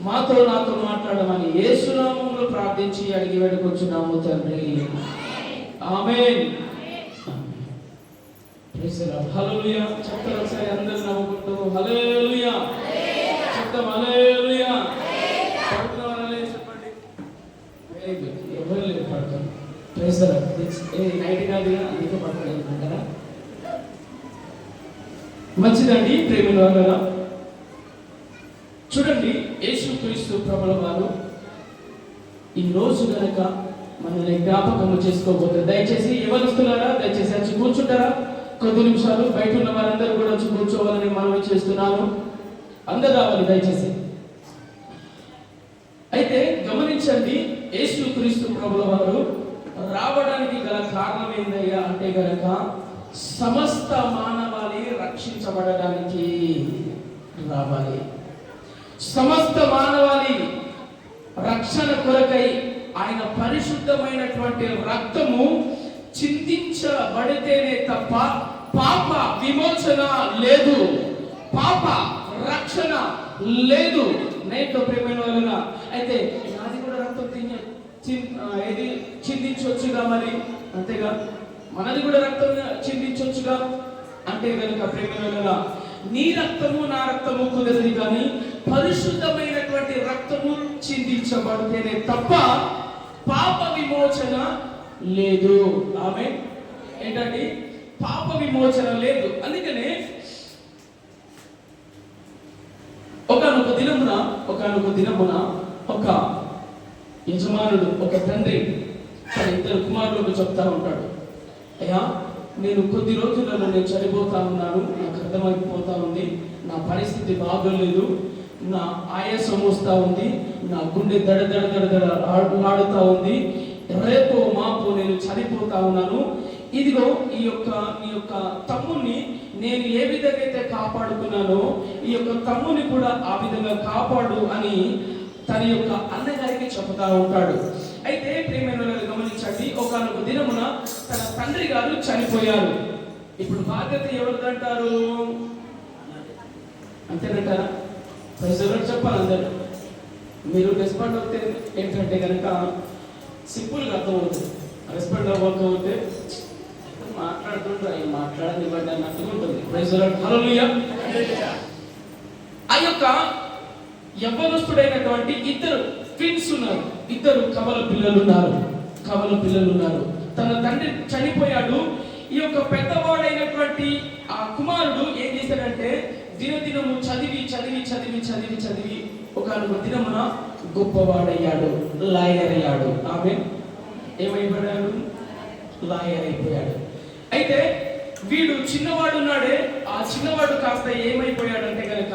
నాతో మాట్లాడమని యేసు నామములో ప్రార్థించి అడిగి వేడుకొచ్చున్నాము తండ్రి. Amen. Praise the Lord. Hallelujah. చెప్తారు ఒకసారి అందరూ నవ్వుకుంటూ హల్లెలూయా చెప్తాం. హల్లెలూయా. పడుకున్నవాళ్ళే చెప్పండి. Very good. ఎవరు లేరు పడుకోండి. Praise the lord. నైట్ కాదుగా అందుకే పడుకోలేదంటారా? మంచిదండి ప్రేమిల వాళ్ళ. చూడండి, యేసుక్రీస్తు ప్రభుల వారు ఈ రోజు గనక మనల్ని జ్ఞాపకము చేసుకోబోతారు. దయచేసి ఎవరుస్తున్నారా దయచేసి వచ్చి కూర్చుంటారా? కొద్ది నిమిషాలు బయట ఉన్న వారందరూ కూడా వచ్చి కూర్చోవాలని మనవి చేస్తున్నాను. అందరూ రావాలి దయచేసి. అయితే గమనించండి, యేసుక్రీస్తు ప్రభుల వారు రావడానికి గల కారణం ఏందయ్యా అంటే గనక సమస్త మానవాళి రక్షించబడడానికి రావాలి. సమస్త మానవాళి రక్షణ కొరకై ఆయన పరిశుద్ధమైనటువంటి రక్తము చిందించబడితేనే తప్ప పాప విమోచన లేదు, పాప రక్షణ లేదు. నేతో ప్రేమైన వలన అయితే నాది కూడా రక్తం ఏది చిందించవచ్చుగా, మరి అంతేగా మనది కూడా రక్తం చిందించవచ్చుగా. అంటే కనుక ప్రేమైన వలన నీ రక్తము నా రక్తము కుదరదు, కానీ పరిశుద్ధమైనటువంటి రక్తము చిందించబడితేనే తప్ప పాప విమోచన లేదు. ఆమేన్. ఏంటండి? పాప విమోచన లేదు. అందుకనే ఒకానొక దినమున ఒక యజమానుడు, ఒక తండ్రి తన ఇద్దరు కుమారులకు చెప్తా ఉంటాడు, అయ్యా నేను కొద్ది రోజులలో నేను చనిపోతా ఉన్నాను, నాకు అర్థమైపోతా ఉంది, నా పరిస్థితి బాగోలేదు, నా ఆయాసం వస్తూ ఉంది, నా గుండె దడ దడ దడ దడ ఆడుతూ ఉంది, రేపు మాపు నేను చనిపోతా ఉన్నాను. ఇదిగో ఈ యొక్క తమ్ముని నేను ఏ విధంగా అయితే కాపాడుకున్నానో ఈ యొక్క తమ్ముని కూడా ఆ విధంగా కాపాడు అని తన యొక్క అన్నగారికి చెబుతా ఉంటాడు. అయితే ప్రియమైన వారు గమనించండి, ఒకనొక దినమున తన తండ్రి గారు చనిపోయారు. ఇప్పుడు బాధ్యత ఎవరిదంటారు? అంతేనంటారా? ప్రజలకు చెప్పాలి అందరూ. మీరు రెస్పాండ్ అవుతే ఏంటంటే కనుక సింపుల్గా అర్థమవుతుంది. రెస్పాండ్ అవ్వకపోతే మాట్లాడుతుంటే అవి మాట్లాడనివ్వండి అన్నట్టుగా ఉంటుంది. ప్రజలకు హల్లెలూయా. ఆ యొక్క యవ్వనస్తుడైనటువంటి ఇద్దరు ట్విన్స్ ఉన్నారు, ఇద్దరు కవల పిల్లలు ఉన్నారు. తన తండ్రి చనిపోయాడు. ఈ యొక్క పెద్దవాడైనటువంటి ఆ కుమారుడు ఏం చేశాడంటే దినదినము చదివి ఒకనొక దినమున గొప్పవాడయ్యాడు, లాయర్ అయ్యాడు. ఆమె ఏమైపోయాడు? లాయర్ అయిపోయాడు. అయితే వీడు చిన్నవాడు ఉన్నాడే, ఆ చిన్నవాడు కాస్త ఏమైపోయాడంటే కనుక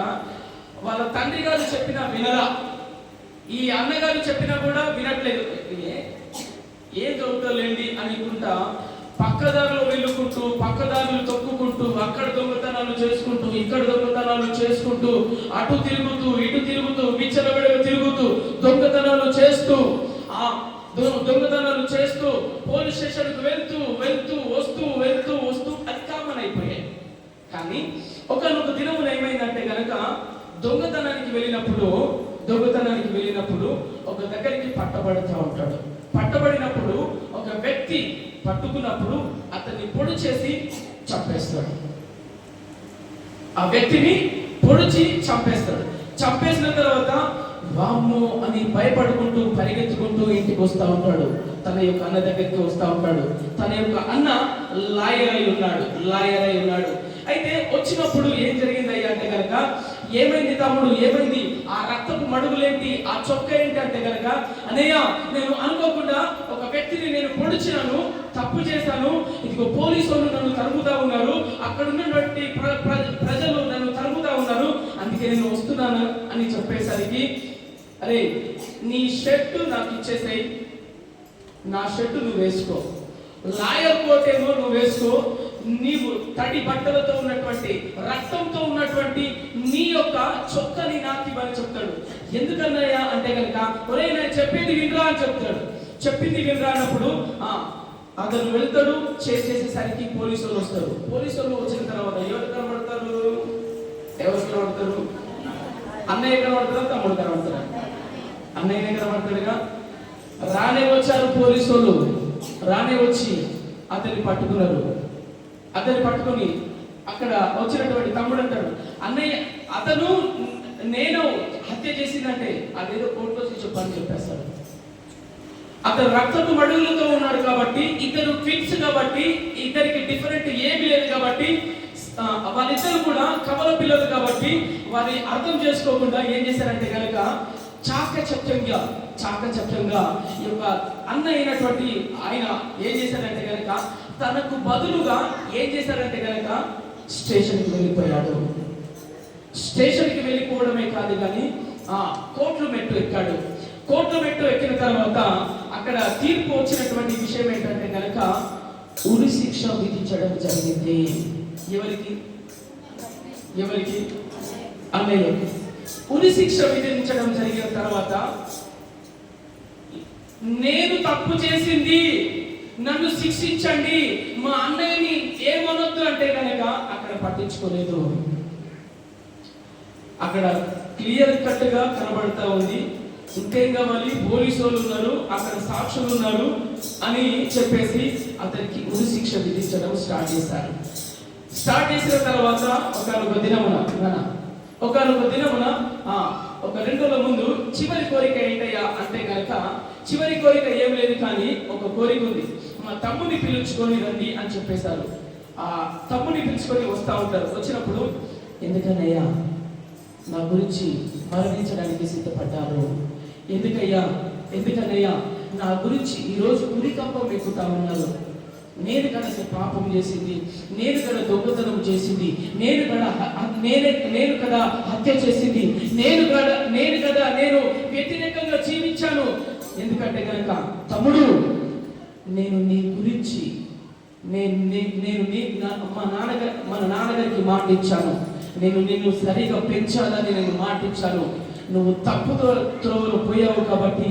వాళ్ళ తండ్రి గారు చెప్పినా వినరా, ఈ అన్నగారు చెప్పినా కూడా వినట్లేదు. ఏం చదువుతాలేండి అనుకుంటా పక్కదారులు వెళ్ళుకుంటూ, పక్కదారులు తొక్కుకుంటూ, అక్కడ దొంగతనాలు చేసుకుంటూ, ఇక్కడ దొంగతనాలు చేసుకుంటూ, అటు తిరుగుతూ ఇటు తిరుగుతూ, విచ్చలవిడిగా తిరుగుతూ, దొంగతనాలు చేస్తూ పోలీస్ స్టేషన్కు వెళ్తూ వస్తూ అది కామన్ అయిపోయాయి. కానీ ఒకనొక దినమున ఏమైందంటే కనుక దొంగతనానికి వెళ్ళినప్పుడు ఒక దగ్గరికి పట్టబడుతూ ఉంటాడు. పట్టబడినప్పుడు ఒక వ్యక్తి పట్టుకున్నప్పుడు అతన్ని పొడి చేసి చంపేస్తాడు. ఆ వ్యక్తిని పొడిచి చంపేస్తాడు. చంపేసిన తర్వాత వామ్మో అని భయపడుకుంటూ పరిగెత్తుకుంటూ ఇంటికి వస్తూ ఉంటాడు. తన యొక్క అన్న దగ్గరికి వస్తూ ఉంటాడు. తన యొక్క అన్న లాయర్ అయి ఉన్నాడు. అయితే వచ్చినప్పుడు ఏం జరిగింది అయ్యా అంటే కనుక, ఏమైంది తమ్ముడు, ఏమైంది, ఆ రక్తపు మడుగులేంటి, ఆ చొక్క ఏంటి అంటే కనుక, అన్నయ్య నేను అనుకోకుండా ఒక వ్యక్తిని నేను పొడిచినాను, తప్పు చేశాను, ఇదిగో పోలీసు వాళ్ళు నన్ను తరుముతా ఉన్నారు, అక్కడ ఉన్నటువంటి ప్రజలు నన్ను తరుముతా ఉన్నారు, అందుకే నేను వస్తున్నాను అని చెప్పేసరికి, అరే నీ షర్ట్ నాకు ఇచ్చేసాయి, నా షర్ట్ నువ్వు వేసుకో, లాయర్ కోట్ ఏమో నువ్వు వేసుకో, నీవు తడి బట్టలతో ఉన్నటువంటి రక్తంతో ఉన్నటువంటి నీ యొక్క చొక్కని నాకు ఇవ్వని చెప్తాడు. ఎందుకన్నాయా అంటే కనుక, ఒరే నేను చెప్పేది వినరా అని చెప్తాడు. చెప్పింది వినరా అన్నప్పుడు అతను వెళ్తాడు. చేసేసరికి పోలీసు వాళ్ళు వస్తారు. పోలీసు వాళ్ళు వచ్చిన తర్వాత ఎవరు కనబడతారు? అన్నయ్య కనబడతారా, తమ్ముడు కనబడతారా? అన్నయ్యనే కనబడతాడుగా. రానే వచ్చారు పోలీసు వాళ్ళు, రానే వచ్చి అతన్ని పట్టుకున్నారు. అతన్ని పట్టుకొని అక్కడ వచ్చినటువంటి తమ్ముడు అంటాడు, అన్నయ్య అతను నేను హత్య చేసిందంటే అదేదో కోర్టులో చెప్పని చెప్పేస్తాడు. అతను రక్తపు మడుగులతో ఉన్నాడు కాబట్టి, ఇద్దరు ట్విన్స్ కాబట్టి, ఇద్దరికి డిఫరెంట్ ఏమి లేదు కాబట్టి, వాళ్ళిద్దరు కూడా కవల పిల్లలు కాబట్టి వారి అర్థం చేసుకోకుండా ఏం చేశారంటే కనుక చాకచక్యంగా ఈ యొక్క అన్న అయినటువంటి ఆయన ఏం చేశారంటే కనుక తనకు బదులుగా ఏం చేశారంటే కనుక స్టేషన్కి వెళ్ళిపోయాడు. స్టేషన్కి వెళ్ళిపోవడమే కాదు కానీ కోర్టు మెట్టు ఎక్కాడు. కోర్టు మెట్టు ఎక్కిన తర్వాత అక్కడ తీర్పు వచ్చినటువంటి విషయం ఏంటంటే కనుక ఉరి శిక్ష విధించడం జరిగింది. ఎవరికి? అన్నయ్యకి ఉరి శిక్ష విధించడం జరిగిన తర్వాత, నేను తప్పు చేసింది, నన్ను శిక్షించండి, మా అన్నయ్యని ఏమనొద్దు అంటే కనుక అక్కడ పట్టించుకోలేదు. అక్కడ క్లియర్ కట్ గా కనబడతా ఉంది. ఇంకేం కావాలి, పోలీసు వాళ్ళు ఉన్నారు, అక్కడ సాక్షులు ఉన్నారు అని చెప్పేసి అతనికి ఉరి శిక్ష విధించడం స్టార్ట్ చేశారు. స్టార్ట్ చేసిన తర్వాత ఒకనొక దినమున ఒక 2 రోజుల ముందు చివరి కోరిక ఏంటయ్యా అంటే కనుక, చివరి కోరిక ఏం లేదు కానీ ఒక కోరిక ఉంది, మా తమ్ముని పిలుచుకొని రండి అని చెప్పేశారు. ఆ తమ్ముని పిలుచుకొని వస్తూ ఉంటారు. వచ్చినప్పుడు ఎందుకనయ్యా నా గురించి మరణించడానికి సిద్ధపడ్డారు? ఎందుకనయ్యా నా గురించి ఈరోజు ఉరికంపం ఎక్కుతా ఉన్నారు? నేను కనుక పాపం చేసింది, నేను కదా దొంగతనం చేసింది, నేను కదా హత్య చేసింది, నేను వ్యతిరేకంగా జీవించాను. ఎందుకంటే కనుక తమ్ముడు, నేను నీ గురించి మన నాన్నగారికి మాట ఇచ్చాను, నేను నిన్ను సరిగా పెంచాలని నేను మాట ఇచ్చాను. నువ్వు తప్పుతో త్రోవలు పోయావు కాబట్టి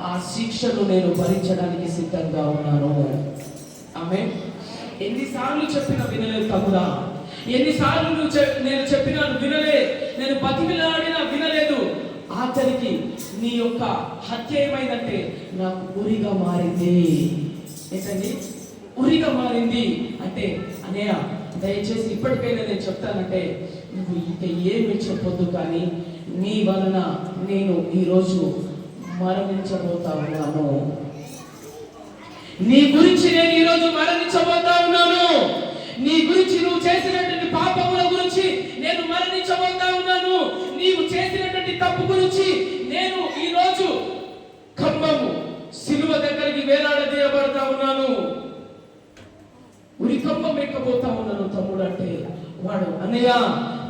ఆ శిక్షను నేను భరించడానికి సిద్ధంగా ఉన్నాను. ఆమె ఎన్నిసార్లు చెప్పినా వినలేదు తమ్ముడా, ఎన్నిసార్లు నేను చెప్పినాను వినలే, నేను బతిమిలాడినా వినలేదు. ఆఖరికి నీ యొక్క హత్య ఏమైందంటే నాకు ఉరిగా మారింది. ఏంటండి ఉరిగా మారింది అంటే, అన్నయ్య దయచేసి ఇప్పటికైనా నేను చెప్తానంటే నువ్వు ఇక ఏమి చెప్పొద్దు, కానీ నీ వలన నేను ఈరోజు మరణించబోతా ఉన్నాను. నీ గురించి నేను ఈరోజు మరణించబోతా ఉన్నాను. నీ గురించి, నువ్వు చేసినటువంటి పాపముల గురించి నేను మరణించబోతా ఉన్నాను. నీవు చేసినటువంటి తప్పు గురించి నేను ఈరోజు ఖమ్మము సిలువ దగ్గరికి వేలాడదీయబడతా ఉన్నాను, ఉరి కంబం ఎక్కబోతా ఉన్నాను తమ్ముడు అంటే, వాడు అన్నయ్య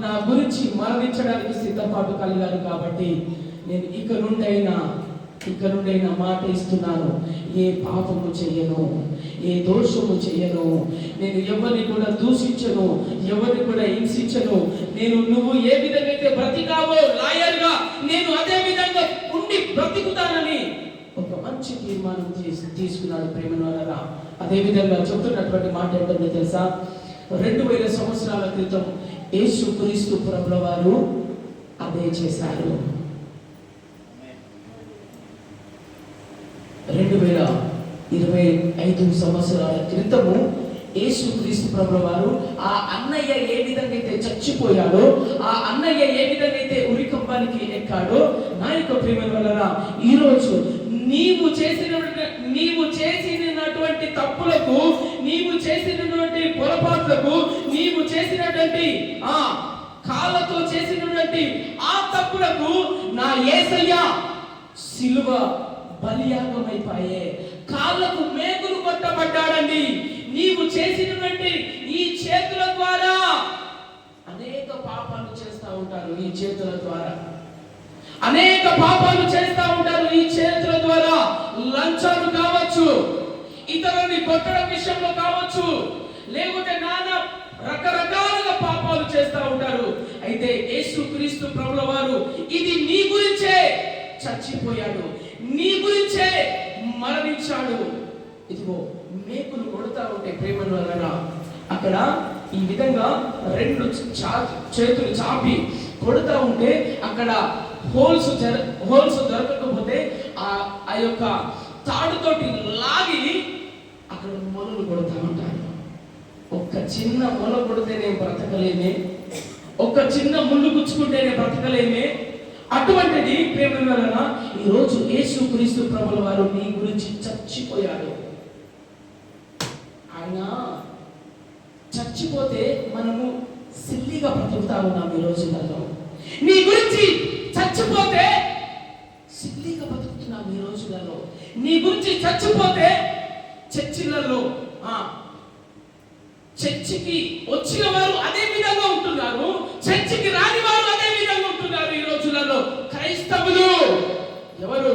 నా గురించి మరణించడానికి సిద్ధపాటు కలిగారు కాబట్టి నేను ఇక నుండైనా మాట ఇస్తున్నాను, ఏ పాపము చెయ్యను, ఏ దోషము చెయ్యను, నేను ఎవరిని కూడా దూషించను, ఎవరిని కూడా హింసించను. నువ్వు ఏ విధంగా అయితే బ్రతికావో లాయర్గా, నేను అదే విధంగా ఉండి బ్రతికుతానని ఒక మంచి తీర్మానం తీసుకున్నాడు ప్రేమనులారా. అదే విధంగా చెప్తున్నటువంటి మాట ఏంటో తెలుసా, 2000 సంవత్సరాల క్రితం యేసుక్రీస్తు ప్రభుల వారు అదే చేశారు. 2025 సంవత్సరాల క్రితము యేసుక్రీస్తు ప్రభుల వారు ఆ అన్నయ్య ఏ విధంగా అయితే చచ్చిపోయాడో, ఆ అన్నయ్య ఏ విధంగా అయితే ఉరికంబానికి ఎక్కాడో, నా యొక్క ప్రియమైనవారా, ఈరోజు నీవు చేసినటువంటి తప్పులకు, నీవు చేసినటువంటి పొరపాట్లకు, నీవు చేసినటువంటి కాళ్ళతో చేసినటువంటి ఆ తప్పులకు నా యేసయ్య సిలువ బలియాగమైపోయే, కాళ్ళకు మేకులు కొట్టబడ్డాడండి. నీవు చేసినటువంటి ఈ చేతుల ద్వారా అనేక పాపాలు చేస్తూ ఉంటారు. ఈ చేతుల ద్వారా అనేక పాపాలు చేస్తూ ఉంటారు. ఈ చేతుల ద్వారా లంచాలు కావచ్చు, ఇతరులని కొట్టడం విషయంలో కావచ్చు, లేకుంటే నానా రకరకాలుగా పాపాలు చేస్తూ ఉంటారు. అయితే యేసుక్రీస్తు ప్రభుల వారు ఇది నీ గురించే చచ్చిపోయాడు, నీ గురించే మరణించాడు. ఇదిగో మేకులు కొడుతూ ఉంటే ప్రేమను వలన అక్కడ ఈ విధంగా 2 చేతులు చాపి కొడుతూ ఉంటే అక్కడ హోల్స్ దొరకకపోతే ఆ యొక్క తాడుతోటి లాగి అక్కడ మొలలు కొడతా ఉంటారు. ఒక్క చిన్న మొల కొడితేనే బ్రతకలేమే, ఒక్క చిన్న ముళ్ళు గుచ్చుకుంటేనే బ్రతకలేమే. అటువంటిది ప్రేమ వలన ఈరోజు యేసుక్రీస్తు ప్రభుల వారు నీ గురించి చచ్చిపోయాడు. ఆయన చచ్చిపోతే మనము సిల్లిగా బ్రతుకుతా ఉన్నాం ఈ రోజులలో. నీ గురించి చచ్చిపోతే సిల్లిగా బ్రతుకుతున్నాం ఈ రోజులలో. నీ గురించి చచ్చిపోతే చర్చిలలో చర్చికి వచ్చిన వారు అదే విధంగా ఉంటున్నారు, చర్చికి రాని వారు అదే విధంగా ఉంటున్నారు ఈ రోజులలో. క్రైస్తవులు ఎవరు?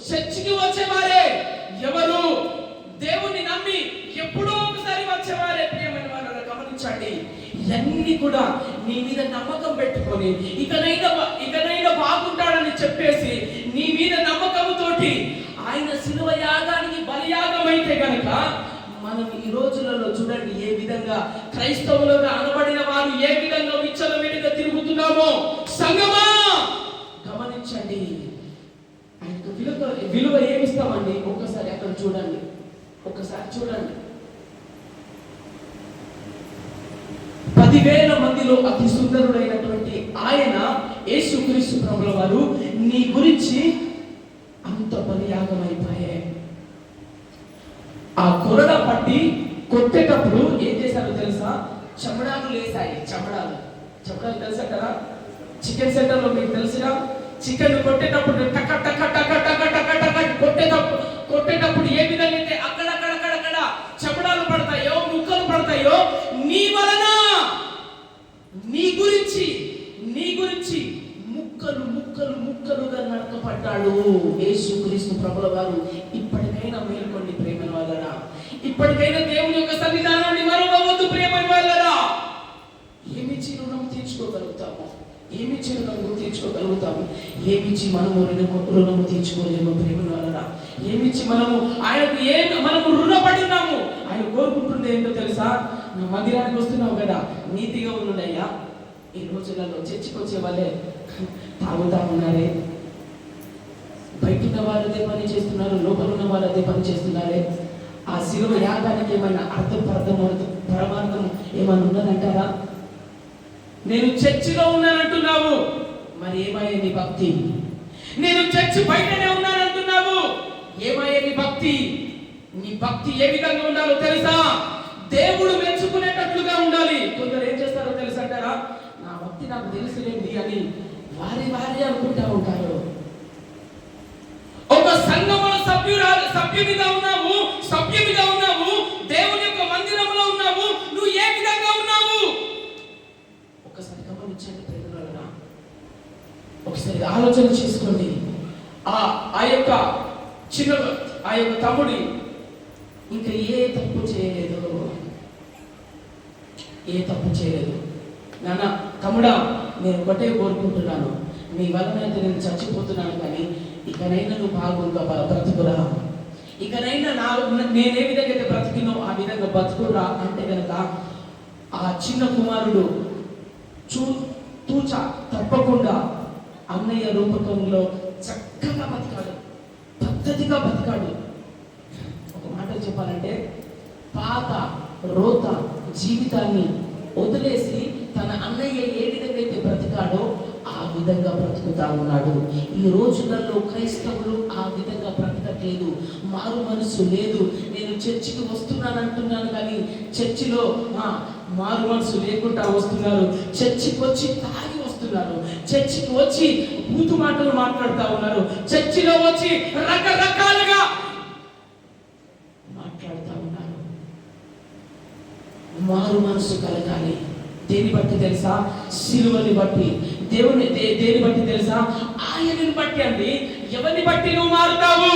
చర్చికి వచ్చేవారే, ఎవరు దేవుణ్ణి నమ్మి ఎప్పుడో ఒకసారి వచ్చేవారే. ప్రియమైన వాళ్ళని గమనించండి, ఇవన్నీ కూడా నీ మీద నమ్మకం పెట్టుకొని ఇకనైనా బాగుంటాడని చెప్పేసి నీ మీద నమ్మకంతోటి ఆయన శిలువ యాగానికి బలియాగమైతే గనక మనం ఈ రోజులలో చూడండి ఏ విధంగా క్రైస్తవులుగా అనబడిన వారు ఏ విధంగా విచ్చలవిడిగా తిరుగుతున్నామో సంగమా గమనించండి. ఆయనకు విలువ ఏమిస్తామండి? ఒక్కసారి అక్కడ చూడండి, ఒక్కసారి చూడండి. 10,000 మందిలో అతి సుందరుడైనటువంటి ఆయన యేసుక్రీస్తు ప్రభుల వారు నీ గురించి అంత బలియాగమైపోయాయి. ఆ కొరడ పట్టి కొట్టేటప్పుడు ఏం చేశారో తెలుసా? చెమడాలు లేసాయి. చెమడాలు తెలుసా కదా? చికెన్ సెంటర్ లో మీకు తెలిసినా చికెన్ కొట్టేటప్పుడు టక టక టక టక టక టక కొట్టేటప్పుడు ఏ విధంగా అయితే అక్కడక్కడ చెమడాలు పడతాయో, ముక్కలు పడతాయో, నీ వలన నీ గురించి ముక్కలుగా నరకపడ్డాడు యేసుక్రీస్తు ప్రభుల వారు. ఇప్పటికైనా మేల్కొండి ప్రేమల వాళ్ళరా, ఇప్పటికైనా దేవుని యొక్క సన్నిధానాన్ని మరవవద్దు ప్రేమల వాళ్ళరా. ఏమిచ్చి రుణం తీర్చుకోగలుగుతాము? ఏమిచ్చి మనము రుణము తీర్చుకోలేము ప్రేమల వాళ్ళరా. ఏమిచ్చి మనము రుణపడున్నాము? ఆయన కోరుకుంటుంది ఏంటో తెలుసా? నా మందిరానికి వస్తున్నావు కదా, నీతిగా ఉన్నాడయ్యా. ఈ రోజులలో చర్చికి వచ్చే వాళ్ళే తాగుతా ఉన్నారే, బయట ఉన్న వారు అదే పని చేస్తున్నారు, లోపల ఉన్న వారు అదే పని చేస్తున్నారే. ఆ శిలువ యాగానికి ఏమైనా పరమార్థం ఏమైనా ఉన్నదంటారా? నేను చర్చిలో ఉన్నానంటున్నావు, మరి ఏమయ్యే నీ భక్తి? నేను చర్చి బయటనే ఉన్నానంటున్నావు, ఏమయ్యే నీ భక్తి? నీ భక్తి ఏ విధంగా ఉండాలో తెలుసా? దేవుడు మెచ్చుకునేటట్లుగా ఉండాలి. కొందరు ఏం చేస్తారో తెలుసంటారా? నా భక్తి నాకు తెలుసులేండి అని వారి అనుకుంటా ఉంటారు. ఒక సంఘములో సభ్యునిగా ఉన్నావు, దేవుని యొక్క మందిరంలో ఉన్నావు, నువ్వు ఏ విధంగా ఉన్నావు? ఒకసారి గమనించండి ప్రేమలారా, ఒకసారి ఆలోచన చేసుకోండి. ఆ యొక్క తమ్ముడి ఇంకా ఏ తప్పు చేయలేదు. నాన్న, తమ్ముడా, నేను ఒకటే కోరుకుంటున్నాను, నీ వలన అయితే నేను చచ్చిపోతున్నాను, కానీ ఇకనైనా నువ్వు బాగుంగా బ్రతుకురా, ఇకనైనా నేనే విధంగా అయితే బ్రతికినో ఆ విధంగా బ్రతుకురా అంటే కనుక ఆ చిన్న కుమారుడు తూచ తప్పకుండా అన్నయ్య రూపకంలో చక్కగా బతికాడు, పద్ధతిగా బతికాడు. ఒక మాట చెప్పాలంటే పాత రోత జీవితాన్ని వదిలేసి తన అన్నయ్య ఏ విధంగా అయితే బ్రతికాడో ఆ విధంగా బ్రతుకుతా ఉన్నాడు. ఈ రోజులలో క్రైస్తవులు ఆ విధంగా బ్రతకట్లేదు, మారు మనసు లేదు. నేను చర్చికి వస్తున్నాను అంటున్నాను, కానీ చర్చిలో మారు మనసు లేకుండా వస్తున్నారు. చర్చికి వచ్చి తాగి వస్తున్నారు, చర్చికి వచ్చి బూతు మాటలు మాట్లాడుతూ ఉన్నారు, చర్చిలో వచ్చి రకరకాలుగా మాట్లాడుతూ ఉన్నారు. మారు మనసు కలగాలి. దేని బట్టి తెలుసా? శిలువని బట్టి. దేని బట్టి తెలుసా? ఆయనని బట్టి అండి. ఎవరిని బట్టి నువ్వు మారుతావు?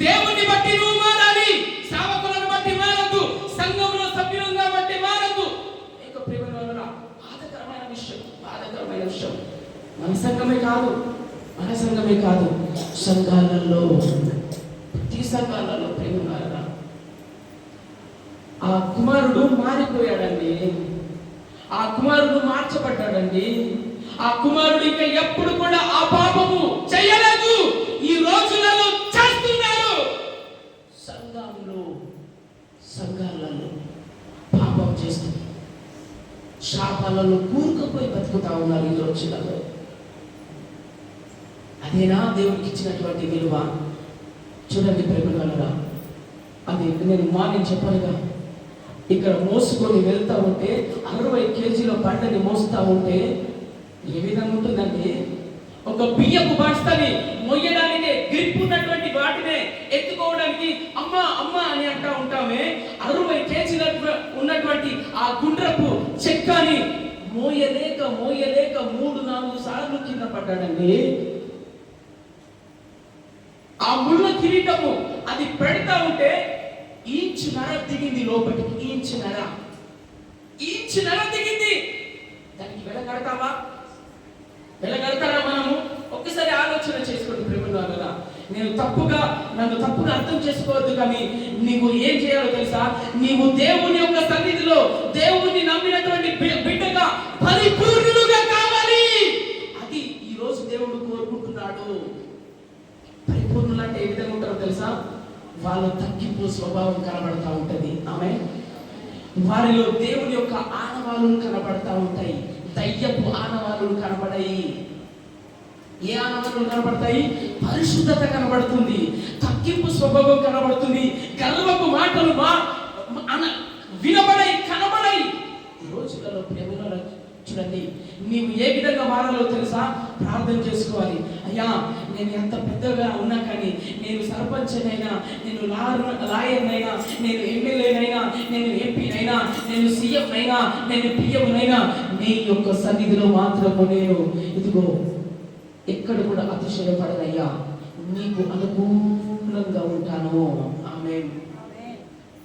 దేవుని బట్టి నువ్వు మారాలి. సేవకులను బట్టి మారద్దు, సంఘంలో సభ్యులను బట్టి మారద్దు. ఇక ప్రియమైన వాళ్ళరా, బాధకరమైన విషయం మన సంఘమే కాదు, సంఘాలలో, ప్రతి సంఘాలలో ప్రియమైన వాళ్ళరా, ఆ కుమారుడు మారిపోయాడండి. ఆ కుమారుడు మార్చబడ్డాడండి. ఆ కుమారుడు ఇంకా ఎప్పుడు కూడా ఆ పాపము చేయలేదు. ఈ రోజులలో పాపాలలో కూరుకుపోయి బతుకుతా ఉన్నారు ఈ రోజులలో. అదేనా దేవుడికి ఇచ్చినటువంటి విలువ? చూడండి ప్రేమగా, అది నేను మార్నింగ్ చెప్పానుగా, ఇక్కడ మోసుకొని వెళ్తా ఉంటే 60 కేజీల బండని మోస్తా ఉంటే ఏ విధంగా ఉంటుందండి? ఒక బియ్యపు బస్తాని మొయ్యడానికి గ్రిప్ ఉన్నటువంటి వాటినే ఎత్తుకోవడానికి అమ్మా అమ్మా అని అంటా ఉంటామే. 60 కేజీల ఉన్నటువంటి ఆ గుండ్రపు చెక్కని మోయలేక 3-4 సార్లు కింద పడ్డాడండి. ఆ ముళ్ళ కిరీటము అది పెడతా ఉంటే ఇంచున్నర దిగింది లోపలికి. ఇంచున్నర దిగింది. దానికి వెళ్ళగడతావా? వెళ్ళగడతారా? మనము ఒక్కసారి ఆలోచన చేసుకోండి ప్రేమలో కదా. నన్ను తప్పుగా అర్థం చేసుకోవద్దు, కానీ నీవు ఏం చేయాలో తెలుసా? నీవు దేవుని యొక్క సన్నిధిలో దేవుణ్ణి నమ్మినటువంటి బిడ్డగా పరిపూర్ణులుగా కావాలి. అది ఈ రోజు దేవుడు కోరుకుంటున్నాడు. పరిపూర్ణులు అంటే ఏ విధంగా ఉంటారో తెలుసా? వాళ్ళు తగ్గింపు స్వభావం కనబడతా ఉంటది. ఆమె వారిలో దేవుని యొక్క ఆనవాళ్ళు కనబడతా ఉంటాయి. దయ్యపు ఆనవాళ్ళు కనబడాయి. ఏ ఆనవాళ్ళు కనబడతాయి? పరిశుద్ధత కనబడుతుంది, తగ్గింపు స్వభావం కనబడుతుంది, గర్వపు మాటలు వినబడాయి, కనబడాయి. ఈ రోజులలో ప్రేమలో చూడండి, నీవు ఏ విధంగా మారాలో తెలుసా? ప్రార్థన చేసుకోవాలి. అయ్యా, నేను ఎంత పెద్దగా ఉన్నా కానీ, నేను సర్పంచ్నైనా, నేను లాయర్నైనా, నేను ఎమ్మెల్యేనైనా, నేను ఎంపీనైనా, నేను సీఎం అయినా, నేను పిఎంనైనా, నీ యొక్క సన్నిధిలో మాత్రము నేను ఇదిగో ఎక్కడ కూడా అతిశయపడనయ్యా, నీకు అనుకూలంగా ఉంటాను. ఆమేన్.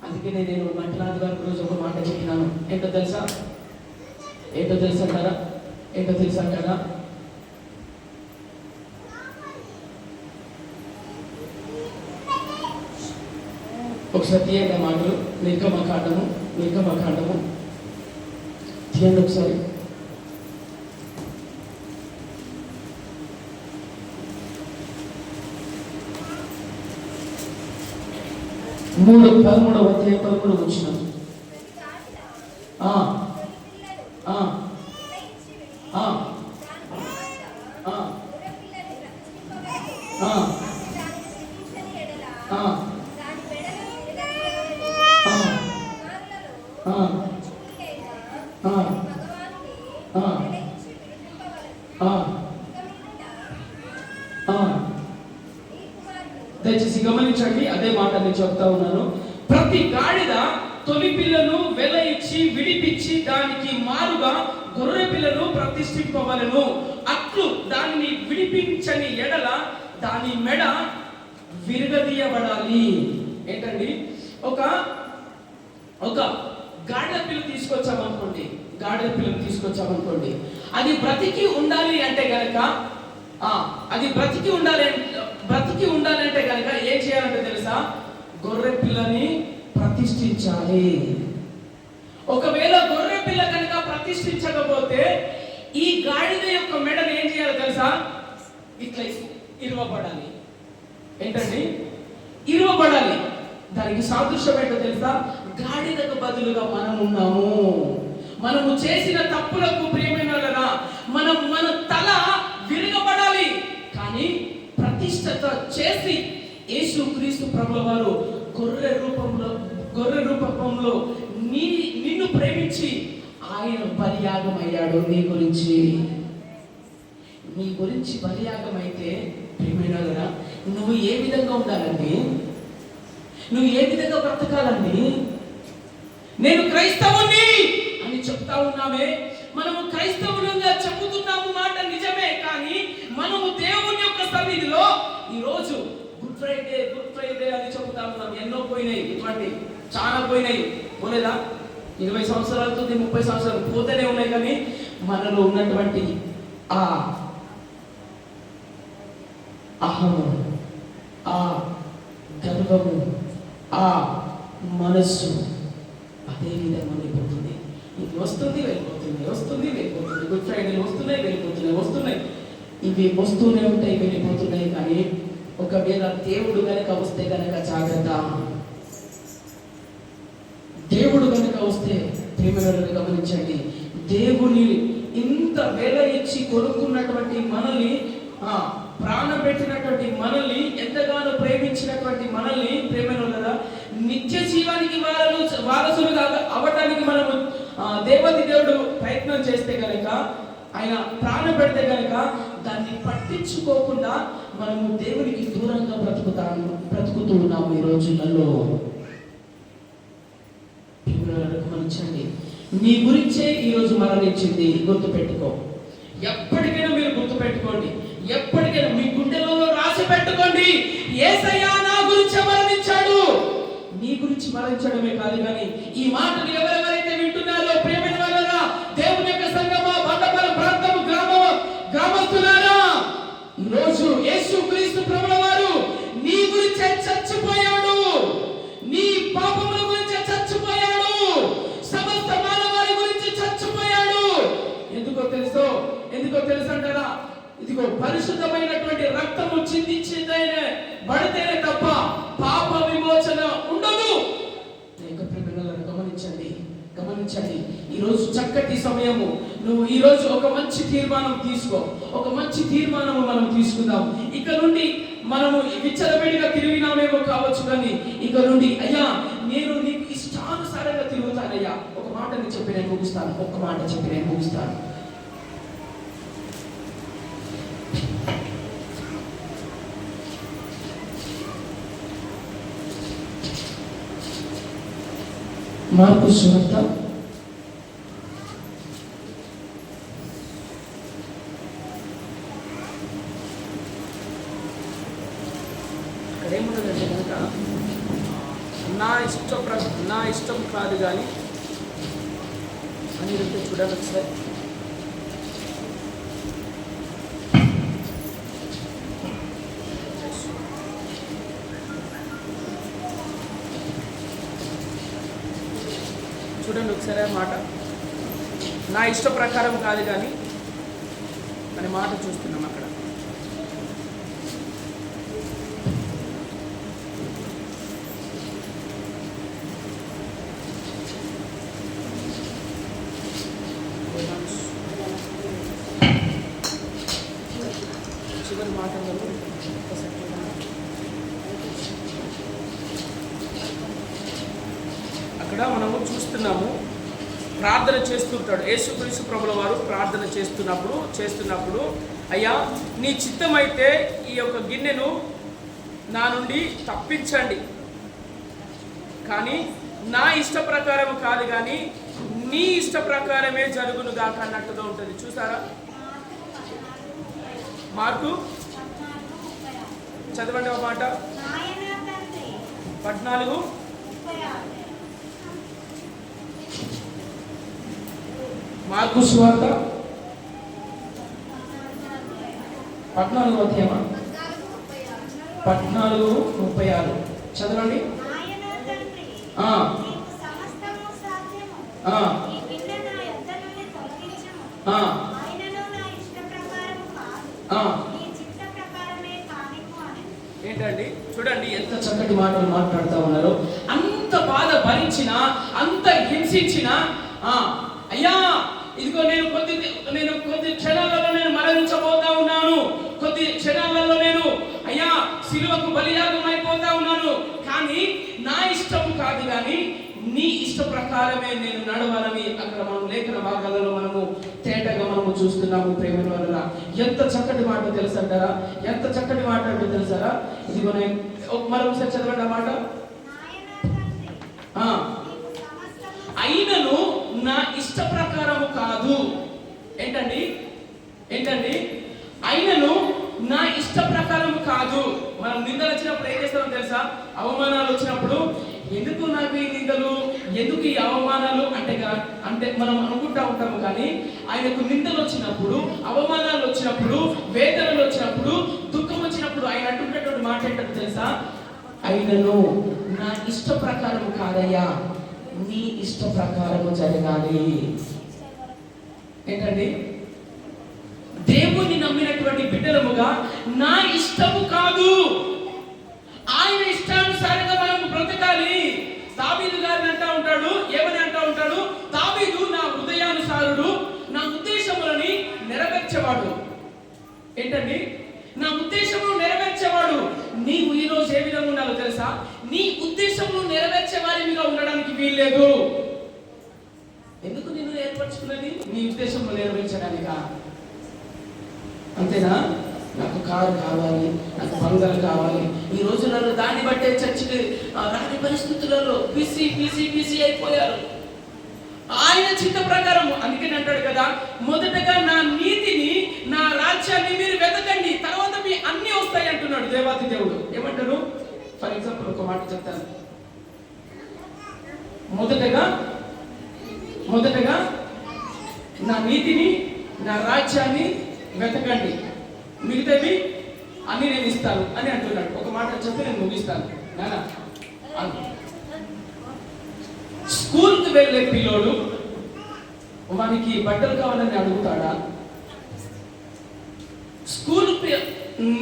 అందుకే నేను మంటనాథ్ గారి రోజు ఒక మాట చెప్పినాను. ఏంటో తెలుసా అంటారా? ఒకసారి తీయండి మాటలు. నిర్గమకాండము తీయండి ఒకసారి. మూడు 13వ అధ్యాయం 13వ వచనం. దయచేసి గమనించండి, అదే మాట నేను చెప్తా ఉన్నాను. ప్రతి గాడిద తొలి పిల్లను వెల ఇచ్చి విడిపించి దానికి మారుగా గొర్రె పిల్లను ప్రతిష్ఠింపవలెను. అట్లు దానిని విడిపించని ఎడల దాని మెడ విరగదీయబడాలి. ఏంటండి? ఒక గాడిద పిల్లను తీసుకొచ్చామనుకోండి, అది బ్రతికి ఉండాలి అంటే గనక ఏం చేయాలంటే తెలుసా? గొర్రె పిల్లని ప్రతిష్ఠించాలి. ఒకవేళ గొర్రె పిల్ల కనుక ప్రతిష్ఠించకపోతే ఈ గాడిద యొక్క మెడను ఏం చేయాలో తెలుసా? ఇట్లా ఇరవబడాలి. ఏంటండి? ఇరవబడాలి. దానికి సాదృశ్యం ఏంటో తెలుసా? గాడిదకు బదులుగా మనం ఉన్నాము. మనము చేసిన తప్పులకు ప్రియమైన వాళ్ళరా మన తల విరగబడాలి. కానీ ప్రతిష్ఠత చేసి యేసుక్రీస్తు ప్రభుల వారు గొర్రె రూపంలో నిన్ను ప్రేమించి ఆయన బలియాగం అయ్యాడు. నీ గురించి బలియాగం అయితే ప్రియమైన వాళ్ళరా నువ్వు ఏ విధంగా ఉండాలండి? నువ్వు ఏ విధంగా బ్రతకాలండి? నేను క్రైస్తవుని అని చెప్తా ఉన్నామే. మనము క్రైస్తవులుగా చెబుతున్నాము, మాట నిజమే. కానీ మనము దేవుని యొక్క సన్నిధిలో ఈరోజు గుడ్ ఫ్రైడే అని చెబుతా ఉన్నాం. ఎన్నో పోయినాయి, ఇటువంటి చాలా పోయినాయి. పోలేదా? 20 సంవత్సరాలతో 30 సంవత్సరాలు పోతేనే ఉన్నాయి. కానీ మనలో ఉన్నటువంటి ఆ అహము, ఆ గర్వము, ఆ మనస్సు అదే విధంగా వెళ్ళిపోతుంది. ఇది వస్తుంది వెళ్ళిపోతుంది. గుడ్ ఫ్రైడేలు వస్తున్నాయి వెళ్ళిపోతున్నాయి. ఇవి వస్తూనే ఉంటాయి, వెళ్ళిపోతున్నాయి. కానీ ఒకవేళ దేవుడు కనుక వస్తే కనుక జాగ్రత్త. దేవుడు కనుక వస్తే ప్రేమలను గమనించండి, దేవుని ఇంత వేల ఇచ్చి కొనుక్కున్నటువంటి మనల్ని, ప్రాణం పెట్టినటువంటి మనల్ని, ఎంతగానో ప్రేమించినటువంటి మనల్ని, ప్రేమను కదా నిత్య జీవానికి వారసులుగా అవ్వటానికి మనము దేవతి దేవుడు ప్రయత్నం చేస్తే కనుక, ఆయన ప్రాణం పెడితే కనుక దాన్ని పట్టించుకోకుండా మనము దేవునికి దూరంగా బ్రతుకుతూ ఉన్నాము ఈ రోజులలో. గమనించండి, నీ గురించే ఈరోజు మరణించింది, గుర్తుపెట్టుకో. ఎప్పటికైనా మీరు గుర్తుపెట్టుకోండి, ఎప్పటికైనా మీ గుండెలలో రాసి పెట్టుకోండి, యేసయ్య నా గురించి మరణించాడు. నీ గురించి మరణించడమే కాదు కానీ ఈ మాటలు ఎవరెవరైతే వింటున్నారో ప్రియమైన వాళ్ళరా, దేవుని యొక్క సంగమా, బండపల్లి ప్రాంతము గ్రామస్తులారా, ఈరోజు యేసుక్రీస్తు ప్రభుల వారు నీ గురించే చచ్చిపోయాడు, నీ పాపముల గురించి చచ్చిపోయాడు, సమస్త మానవాళి గురించి చచ్చిపోయాడు. ఎందుకో తెలుసు అంటారా? ఇదిగో పరిశుద్ధమైనటువంటి రక్తము చిందించిందైనా పడితేనే తప్ప పాప విమోచన ఉండదు. గమనించండి, ఈరోజు చక్కటి సమయము. నువ్వు ఈరోజు ఒక మంచి తీర్మానం తీసుకో, ఒక మంచి తీర్మానము మనం తీసుకుందాం. ఇక నుండి మనము విచ్చలవిడిగా తిరిగినామేమో కావచ్చు, కానీ ఇక నుండి అయ్యా నేను నీకు ఇష్టానుసారంగా తిరుగుతానయ్యా. ఒక మాట చెప్పి నేను ముగిస్తాను. మార్కు సువార్త 'ఏముండదంటే నా ఇష్టం కాదు కానీ అని చూడాలి ఒకసారి. చూడండి ఒకసారి మాట, నా ఇష్ట ప్రకారం కాదు కానీ అనే మాట చూస్తున్నాం అక్కడ. చివరి మాటలలో అక్కడ మనము చూస్తున్నాము, ప్రార్థన చేస్తుంటాడు యేసుక్రీస్తు ప్రభుల వారు. ప్రార్థన చేస్తున్నప్పుడు అయ్యా నీ చిత్తమైతే ఈ యొక్క గిన్నెను నా నుండి తప్పించండి, కానీ నా ఇష్ట ప్రకారం కాదు కానీ నీ ఇష్ట ప్రకారమే జరుగును గాక అన్నట్టుగా ఉంటుంది. చూసారా? మార్కు చదవండి ఒక మాట. 14 మార్కు సువార్త 14వ అధ్యాయమా 14:36 చదవండి. ఏంటండి, చూడండి ఎంత చక్కటి మాటలు మాట్లాడుతూ ఉన్నారు. అంత బాధ భరించిన, అంత హింసించిన, అయ్యా ఇదిగో నేను కొద్ది క్షణాలలో నేను మరణించబోతా ఉన్నాను, కొద్ది క్షణాలలో నేను అయ్యా సిలువకు బలియాగం అయిపోతా ఉన్నాను, కానీ నా ఇష్టం కాదు కానీ నీ ఇష్ట ప్రకారమే నేను నడవాలని అక్కడ మనం లేఖన భాగాలలో మనము తేటగా మనము చూస్తున్నాము. ప్రేమ వల్ల ఎంత చక్కటి మాట తెలుసంటారా? ఎంత చక్కటి మాట అంటే తెలుసారా? ఇదిగో నేను మరొకసారి చదవండి ఆ మాట. అయినను నా ఇష్ట ప్రకారము కాదు. ఏంటండి? అయినను నా ఇష్ట ప్రకారం కాదు. మనం నిందలు వచ్చినప్పుడు ఏం చేస్తామో తెలుసా? అవమానాలు వచ్చినప్పుడు ఎందుకు నాకు ఈ నిందలు, ఎందుకు ఈ అవమానాలు అంటే మనం అనుకుంటా ఉంటాము. కానీ ఆయనకు నిందలు వచ్చినప్పుడు, అవమానాలు వచ్చినప్పుడు, వేదనలు వచ్చినప్పుడు, దుఃఖం వచ్చినప్పుడు ఆయన అంటున్నటువంటి మాట ఏంటో తెలుసా? అయినను నా ఇష్ట ప్రకారం కాదయ్యా, నీ ఇష్ట ప్రకారము జరగాలి. ఏంటండి? దేవుని నమ్మినటువంటి బిడ్డలముగా నా ఇష్టము కాదు, ఆయన ఇష్టానుసారంగా మనం బ్రతకాలి. దావీదు గారిని అంటా ఉంటాడు, ఏమని అంటా ఉంటాడు? దావీదు నా హృదయానుసారుడు, నెరవేర్చేవాడు. ఏంటండి? నా ఉద్దేశంలో నెరవేర్చేవాడు. నీవు ఈ రోజు ఏ విధంగా ఉండాలో తెలుసా? నీ ఉద్దేశంలో నెరవేర్చేవాడిగా ఉండడానికి వీల్లేదు. ఎందుకు నిన్ను ఏర్పరచుకున్నది? నీ ఉద్దేశంలో నెరవేర్చడానికా? అంతేనా? నాకు కారు కావాలి, నాకు బంగారు కావాలి. ఈ రోజులలో దాన్ని బట్టే చర్చికి రాని పరిస్థితులలో బిజీ అయిపోయారు. ఆయన చిత్త ప్రకారం. అందుకని అంటాడు కదా, మొదటగా నా నీతిని, నా రాజ్యాన్ని మీరు వెతకండి, తర్వాత మీ అన్ని వస్తాయి అంటున్నాడు దేవాది దేవుడు. ఏమంటారు? ఫర్ ఎగ్జాంపుల్ ఒక మాట చెప్తాను. మొదటగా నా నీతిని, నా రాజ్యాన్ని వెతకండి, మిగతావి అన్ని నేను ఇస్తాను అని అంటున్నాడు. ఒక మాట చెప్పి నేను ముగిస్తాను. స్కూల్కి వెళ్ళే పిల్లోడు మనకి బట్టలు కావాలని అడుగుతాడా? స్కూల్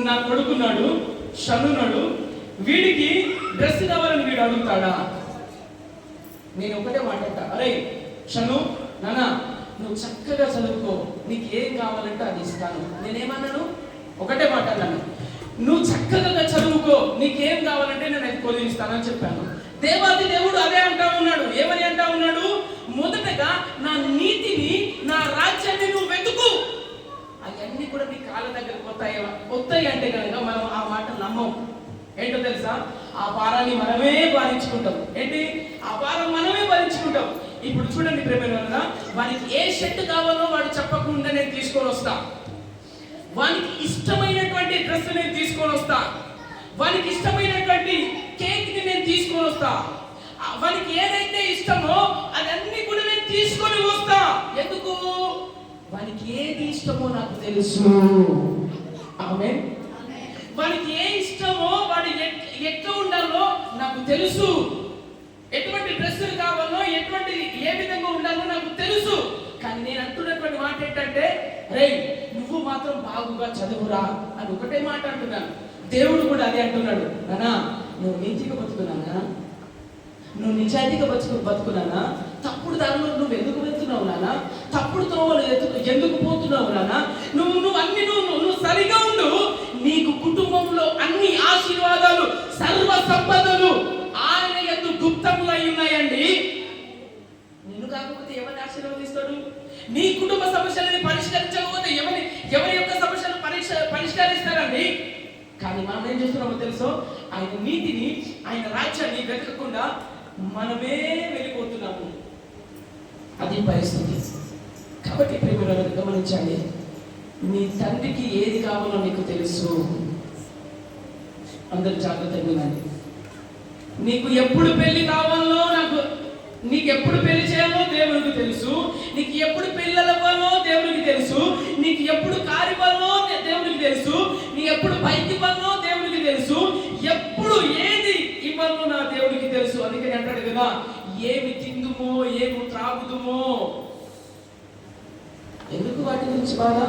నా కొడుకున్నాడు, షనున్నాడు, వీడికి డ్రెస్ కావాలని వీడు అడుగుతాడా? నేను ఒకటే మాట్లాడతా, అరే షను నాన్న నువ్వు చక్కగా చదువుకో, నీకు ఏం కావాలంటే అది ఇస్తాను. నేనేమన్నాను? ఒకటే మాట అన్నాను, నువ్వు చక్కగా చదువుకో, నీకేం కావాలంటే నేను అది కొలిస్తానని చెప్పాను. దేవాది దేవుడు అదే అంటా ఉన్నాడు. ఏమని అంటా ఉన్నాడు? మొదటగా నా నీతిని, నా రాజ్యాన్ని నువ్వు వెతుకు, అవన్నీ కూడా నీ కాళ్ళ దగ్గరకు వస్తాయి అంటే కనుక మనం ఆ మాట నమ్మం. ఏంటో తెలుసా? ఆ భారాన్ని మనమే భరించుకుంటాం. ఏంటి? ఆ భారం మనమే భరించుకుంటాం. ఇప్పుడు చూడండి ప్రేమ వల్ల, వానికి ఏ షర్ట్ కావాలో వాడు చెప్పకుండా నేను తీసుకొని వస్తా, వానికి ఇష్టమైనటువంటి డ్రెస్ నేను తీసుకొని వస్తా, వానికి ఇష్టమైనటువంటి కేక్ ని నేను తీసుకొని వస్తా, వానికి ఏదైతే ఇష్టమో అదన్నీ కూడా నేను తీసుకొని వస్తా. ఎందుకు? వానికి ఏది ఇష్టమో నాకు తెలుసు. ఆమేన్. వానికి ఏ ఇష్టమో, వాడు ఎట్లా ఉండాలో నాకు తెలుసు. ఎటువంటి డ్రెస్సులు కావాలో, ఏ విధంగా ఉండాలో నాకు తెలుసు. కానీ నేను అంటున్నటువంటి మాట ఏంటంటే, రే నువ్వు మాత్రం బాగుగా చదువురా అని ఒకటే మాట అంటున్నాను. దేవుడు కూడా అదే అంటున్నాడు. నానా నువ్వు నీతిగా బతుకున్నానా? నువ్వు నిజాయితీగా బతుకున్నానా? తప్పుడు దారిలో నువ్వు ఎందుకు వెళ్తున్నావు నానా? తప్పుడు త్రోవలు ఎందుకు పోతున్నావు నానా? నువ్వు సరిగా ఉండు. నీకు కుటుంబంలో అన్ని ఆశీర్వాదాలు, సర్వ సంపదలు ఆయన యందు గుప్తములై ఉన్నాయండి. నిన్ను కాకపోతే ఎవరిని ఆశీర్వదిస్తాడు? నీ కుటుంబ సమస్యలని పరిష్కరించకపోతే ఎవరి యొక్క సమస్యలు పరిష్కరిస్తారండి? కానీ మనం ఏం చేస్తున్నామో తెలుసో, ఆయన నీతిని, ఆయన రాజ్యాన్ని వెతకకుండా మనమే వెళ్ళిపోతున్నాము. అది పరిస్థితి. కాబట్టి ప్రేమలను గమనించండి. నీ తండ్రికి ఏది కావాలో నీకు తెలుసు. అందరు జాగ్రత్తగా వినండి. నీకు ఎప్పుడు పెళ్లి కావాలో నీకు ఎప్పుడు పెళ్లి చేయాలో దేవునికి తెలుసు. నీకు ఎప్పుడు పిల్లలు అవ్వాలో దేవునికి తెలుసు. నీకు ఎప్పుడు కారు ఇవ్వాలో దేవునికి తెలుసు. నీకు ఎప్పుడు బైక్ ఇవ్వాలో దేవునికి తెలుసు. ఎప్పుడు ఏది ఇవ్వాలో నా దేవునికి తెలుసు. అందుకని అంటాడు కదా, ఏమి తిందుమో, ఏమి త్రాగుదుమో. ఎందుకు వాటి గురించి బాధ?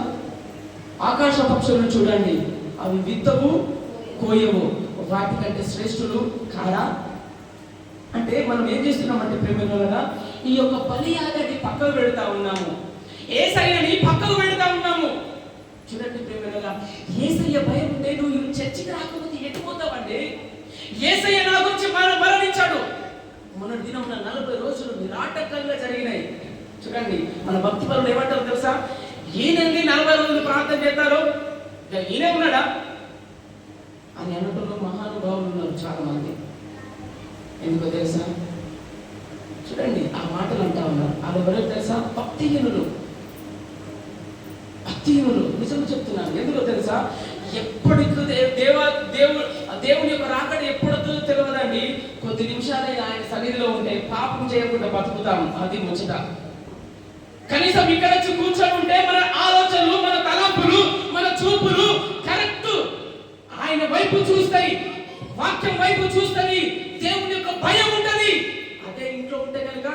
ఆకాశ పక్షులను చూడండి, అవి విత్తవు, కోయవు, వాటికంటే శ్రేష్ఠులు కారా? అంటే మనం ఏం చేస్తున్నామంటే ప్రేమగా ఈ యొక్క బలియాగాన్ని పక్కకు పెడతా ఉన్నాము, యేసయ్యని పక్కకు పెడతా ఉన్నాము. చూడండి ప్రేమగా, యేసయ్య భయం ఉంటే నువ్వు చర్చికి రాకపోతే ఎట్టుపోతావండి. యేసయ్య నా గురించి మరణించాడు. మొన్నటి దినం 40 రోజులు నిరాటంకంగా జరిగినాయి. చూడండి మన భక్తి పరులు ఏమంటారు తెలుసా? ఈయనండి 40 రోజులు ప్రార్థన చేస్తారు, ఈయనే ఉన్నాడా అని అనుకున్న మహానుభావులు ఉన్నారు చాలా మంది. ఎందుకో తెలుసా? చూడండి ఆ మాటలు అంటా ఉన్నారు. వాళ్ళు ఎవరో తెలుసా? భక్తిహీనులు. నిజం చెప్తున్నాను. ఎందుకో తెలుసా? ఎప్పటికీ దేవుని యొక్క రాకడ ఎప్పుడో తెలియదండి. కొద్ది నిమిషాలే ఆయన సన్నిధిలో ఉంటే పాపం చేయకుండా బతుకుతాం. అది ముచ్చట. కనీసం ఇక్కడ వచ్చి కూర్చొని ఉంటే మన ఆలోచనలు, మన తలంపులు, మన చూపులు కరెక్ట్ ఆయన వైపు చూస్తాయి, వాక్యం వైపు చూస్తుంది, దేవుని యొక్క భయం ఉంటది. అదే ఇంట్లో ఉంటే కనుక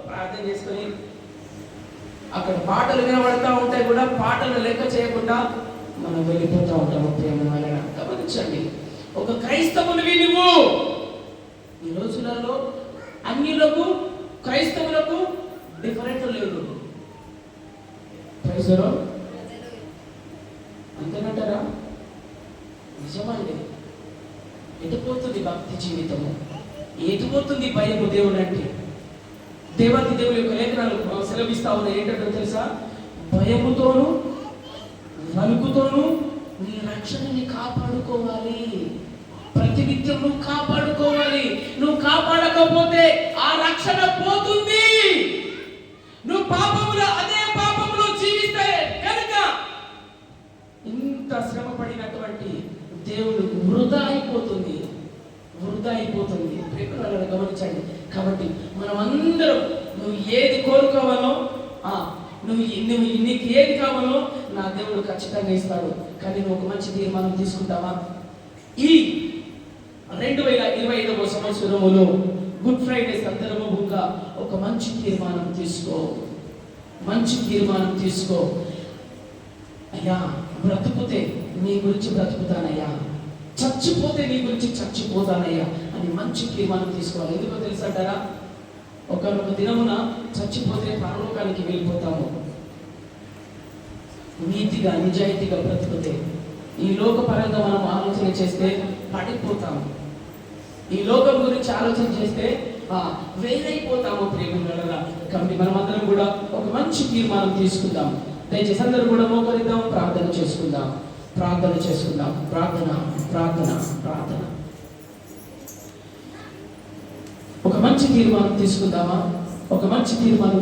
ప్రార్థన చేసుకొని అక్కడ పాటలు వినబడతా ఉంటాయి కూడా పాటలు లెక్క చేయకుండా మనం వెళ్ళిపోతూ ఉంటాము. ప్రేమ వలన గమనించండి. ఒక క్రైస్తవునివి నువ్వు. ఈ రోజులలో అన్యులకు క్రైస్తవులకు డిఫరెంట్ లేదు. క్రైస్తవులు నిజమండి. ఎటుపోతుంది భక్తి జీవితము, ఎటుపోతుంది భయము దేవుడు అంటే? దేవాది దేవుని యొక్క లేఖనాలు సెలవిస్తా ఉన్నాయి. ఏంటంటే తెలుసా? భయముతోను వణుకుతోను నీ రక్షణని కాపాడుకోవాలి. ప్రతినిత్యం నువ్వు కాపాడుకోవాలి. నువ్వు కాపాడకపోతే ఆ రక్షణ పోతుంది. నువ్వు పాపములో అదే పాపములో జీవిస్తే కనుక ఇంత శ్రమ పడినటువంటి దేవుడు వృధా అయిపోతుంది, వృధా అయిపోతుంది. ప్రేమలను గమనించండి. కాబట్టి మనం అందరం నువ్వు ఏది కోరుకోవాలో, నువ్వు నీకు ఏది కావాలో నా దేవుడు ఖచ్చితంగా ఇస్తాడు. కానీ నువ్వు ఒక మంచి తీర్మానం తీసుకుంటావా? ఈ 2025వ సంవత్సరములో గుడ్ ఫ్రైడే సందర్భంగా ఒక మంచి తీర్మానం తీసుకో, మంచి తీర్మానం తీసుకో. అయ్యా, బ్రతుకుతే నీ గురించి బ్రతుకుతానయ్యా, చచ్చిపోతే నీ గురించి చచ్చిపోతానయ్యా అని మంచి తీర్మానం తీసుకోవాలి. ఎందుకో తెలుసంటారా? ఒకనొక దినమున చచ్చిపోతే పరలోకానికి వెళ్ళిపోతాము. నీతిగా నిజాయితీగా బ్రతుకుతే, ఈ లోకపరంగా మనం ఆలోచన చేస్తే పడిపోతాము. ఈ లోకం గురించి ఆలోచన చేస్తే వేరైపోతాము. ప్రేమగా కాబట్టి మనం అందరం కూడా ఒక మంచి తీర్మానం తీసుకుందాం. దయచేసి అందరూ కూడా మోకరిద్దాం, ప్రార్థన చేసుకుందాం, ప్రార్థన చేసుకుందాం. ప్రార్థన ప్రార్థన ప్రార్థన. ఒక మంచి తీర్మానం తీసుకుందామా? ఒక మంచి తీర్మానం